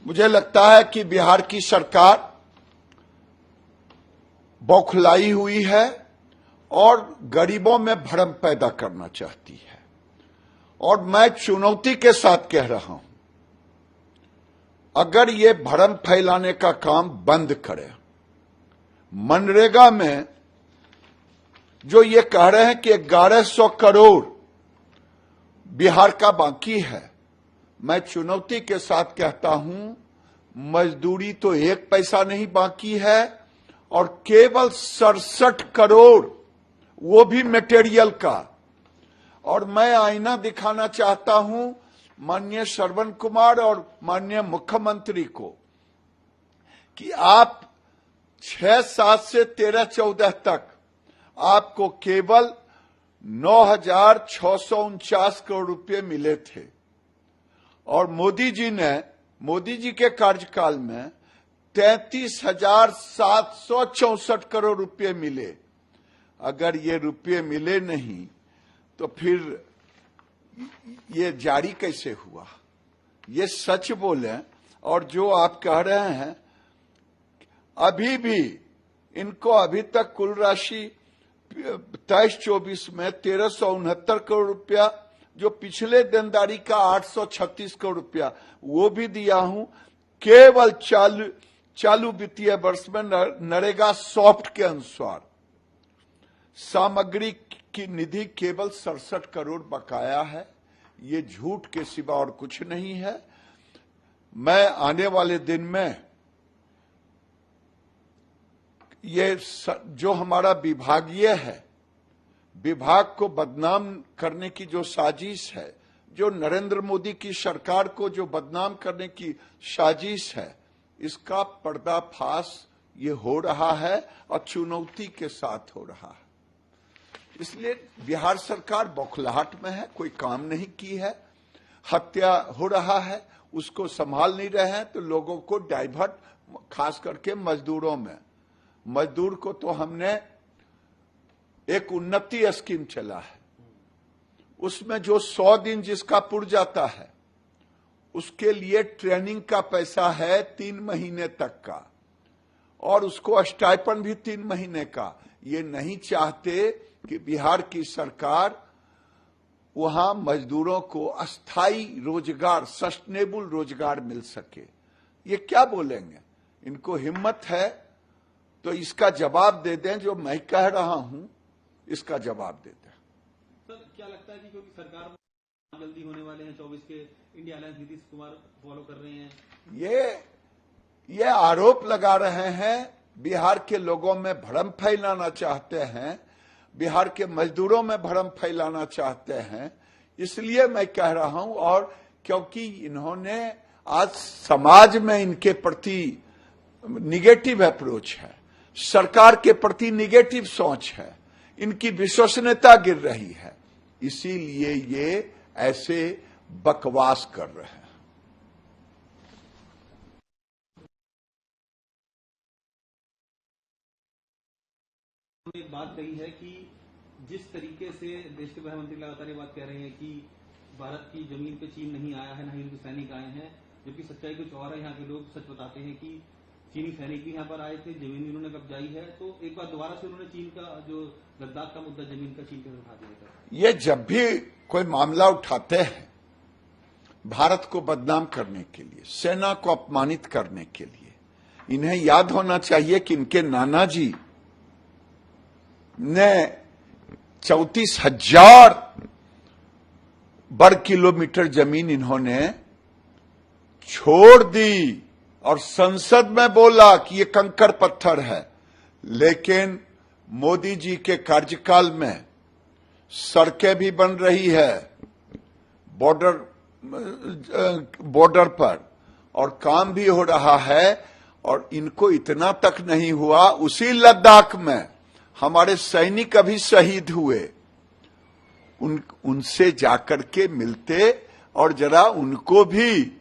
मुझे लगता है कि बिहार की सरकार बौखलाई हुई है और गरीबों में भ्रम पैदा करना चाहती है। और मैं चुनौती के साथ कह रहा हूं, अगर ये भ्रम फैलाने का काम बंद करे, मनरेगा में जो ये कह रहे हैं कि 1100 करोड़ बिहार का बाकी है, मैं चुनौती के साथ कहता हूं मजदूरी तो 1 पैसा नहीं बाकी है और केवल 67 करोड़ वो भी मटेरियल का। और मैं आईना दिखाना चाहता हूं माननीय श्रवण कुमार और माननीय मुख्यमंत्री को कि आप 6, 7 से 13, 14 तक आपको केवल 9,649 करोड़ रुपए मिले थे और मोदी जी के कार्यकाल में 33,764 करोड़ रुपए मिले। अगर ये रुपए मिले नहीं तो फिर ये जारी कैसे हुआ? ये सच बोलें। और जो आप कह रहे हैं, अभी भी इनको अभी तक कुल राशि 23-24 में 1369 करोड़ रुपया, जो पिछले देनदारी का 836 करोड़ रुपया वो भी दिया हूं। केवल चालू वित्तीय वर्ष में नरेगा सॉफ्ट के अनुसार सामग्री की निधि केवल 67 करोड़ बकाया है। ये झूठ के सिवा और कुछ नहीं है। मैं आने वाले दिन में ये जो हमारा विभागीय है, विभाग को बदनाम करने की जो साजिश है, जो नरेंद्र मोदी की सरकार को जो बदनाम करने की साजिश है, इसका पर्दाफाश ये हो रहा है और चुनौती के साथ हो रहा है। इसलिए बिहार सरकार बौखलाहट में है, कोई काम नहीं की है, हत्या हो रहा है, उसको संभाल नहीं रहे हैं, तो लोगों को डाइवर्ट, खास करके मजदूरों में। मजदूर को तो हमने एक उन्नति स्कीम चला है, उसमें जो 100 दिन जिसका पुर जाता है उसके लिए ट्रेनिंग का पैसा है 3 महीने तक का और उसको स्टाइपेंड भी 3 महीने का। ये नहीं चाहते कि बिहार की सरकार वहां मजदूरों को अस्थायी रोजगार, सस्टेनेबल रोजगार मिल सके। ये क्या बोलेंगे? इनको हिम्मत है तो इसका जवाब दे दें, जो मैं कह रहा हूं इसका जवाब दे दें। सर, क्या लगता है कि क्योंकि सरकार जल्दी होने वाले हैं 24 के, India alliance Nitish Kumar follow कर रहे हैं, ये आरोप लगा रहे हैं, बिहार के लोगों में भ्रम फैलाना चाहते हैं, बिहार के मजदूरों में भ्रम फैलाना चाहते हैं। इसलिए मैं कह रहा हूं, और क्योंकि इन्होंने आज समाज में इनके प्रति निगेटिव अप्रोच है, सरकार के प्रति निगेटिव सोच है, इनकी विश्वसनीयता गिर रही है, इसीलिए ये ऐसे बकवास कर रहे हैं। एक बात कही है कि जिस तरीके से देश के प्रधानमंत्री लगातार ये बात कह रहे हैं कि भारत की जमीन पे चीन नहीं आया है, न ही उनके सैनिक आए हैं, जबकि सच्चाई कुछ और है। यहाँ के लोग सच बताते हैं कि चीनी सैनिक भी यहाँ पर आए थे, जमीन उन्होंने कब्जाई है। तो एक बार दोबारा से उन्होंने चीन का जो लद्दाख का मुद्दा जमीन का चीन पर उठा दिया। ये जब भी कोई मामला उठाते हैं भारत को बदनाम करने के लिए, सेना को अपमानित करने के लिए, इन्हें याद होना चाहिए कि इनके नाना जी ने 34,000 वर्ग किलोमीटर जमीन इन्होंने छोड़ दी और संसद में बोला कि ये कंकड़ पत्थर है। लेकिन मोदी जी के कार्यकाल में सड़कें भी बन रही है बॉर्डर पर और काम भी हो रहा है, और इनको इतना तक नहीं हुआ, उसी लद्दाख में हमारे सैनिक अभी शहीद हुए, उनसे जाकर के मिलते और जरा उनको भी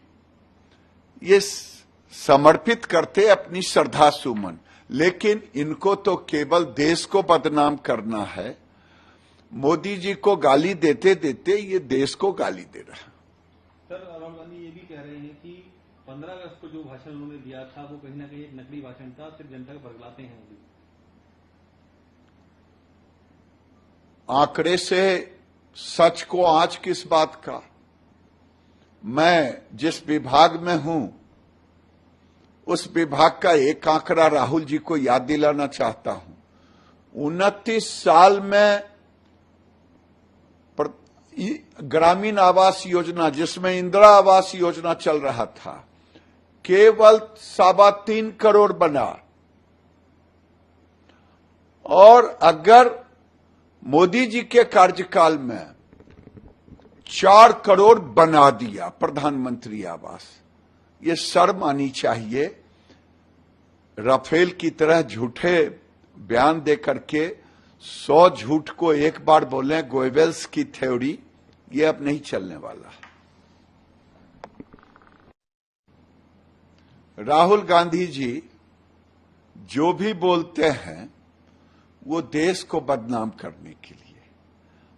ये समर्पित करते अपनी श्रद्धा सुमन। लेकिन इनको तो केवल देश को बदनाम करना है। मोदी जी को गाली देते देते ये देश को गाली दे रहा है। सर, राहुल गांधी ये भी कह रहे हैं कि 15 अगस्त को जो भाषण उन्होंने दिया था वो कहीं ना कहीं एक नकली भाषण था, सिर्फ जनता को बरगलाते हैं मोदी। आंकड़े से सच को आंच किस बात का। मैं जिस विभाग में हूं उस विभाग का एक आंकड़ा राहुल जी को याद दिलाना चाहता हूं। 29 साल में ग्रामीण आवास योजना, जिसमें इंदिरा आवास योजना चल रहा था, केवल 3.25 करोड़ बना। और अगर मोदी जी के कार्यकाल में 4 करोड़ बना दिया प्रधानमंत्री आवास, ये शर्म आनी चाहिए। राफेल की तरह झूठे बयान देकर के 100 झूठ को एक बार बोले, गोएबल्स की थ्योरी, ये अब नहीं चलने वाला। राहुल गांधी जी जो भी बोलते हैं वो देश को बदनाम करने के लिए,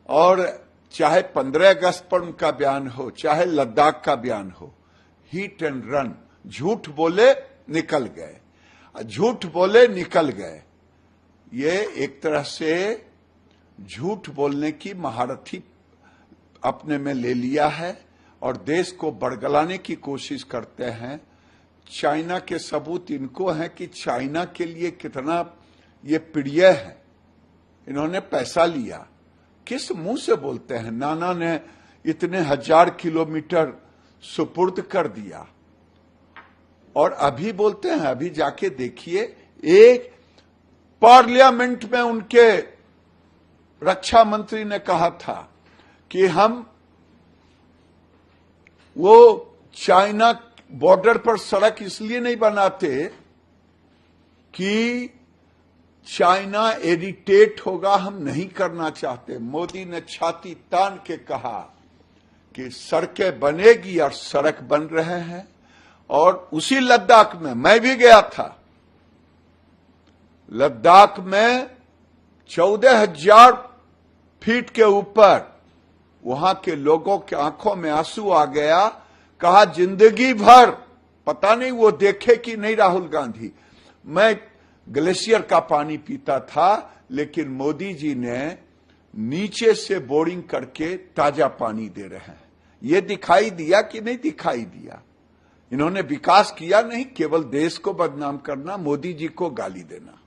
और चाहे 15 अगस्त पर उनका बयान हो, चाहे लद्दाख का बयान हो, हिट एंड रन, झूठ बोले निकल गए, झूठ बोले निकल गए। ये एक तरह से झूठ बोलने की महारथी अपने में ले लिया है और देश को बरगलाने की कोशिश करते हैं। चाइना के सबूत इनको हैं कि चाइना के लिए कितना ये प्रिय है। इन्होंने पैसा लिया, किस मुंह से बोलते हैं? नाना ने इतने 1000 किलोमीटर सुपुर्द कर दिया और अभी बोलते हैं। अभी जाके देखिए, एक पार्लियामेंट में उनके रक्षा मंत्री ने कहा था कि हम वो चाइना बॉर्डर पर सड़क इसलिए नहीं बनाते कि चाइना इरिटेट होगा, हम नहीं करना चाहते। मोदी ने छाती तान के कहा कि सड़कें बनेगी और सड़क बन रहे हैं। और उसी लद्दाख में मैं भी गया था। लद्दाख में 14,000 फीट के ऊपर वहां के लोगों के आंखों में आंसू आ गया। कहा जिंदगी भर पता नहीं वो देखे कि नहीं राहुल गांधी, मैं ग्लेशियर का पानी पीता था, लेकिन मोदी जी ने नीचे से बोरिंग करके ताजा पानी दे रहे हैं। ये दिखाई दिया कि नहीं दिखाई दिया? इन्होंने विकास किया नहीं, केवल देश को बदनाम करना, मोदी जी को गाली देना।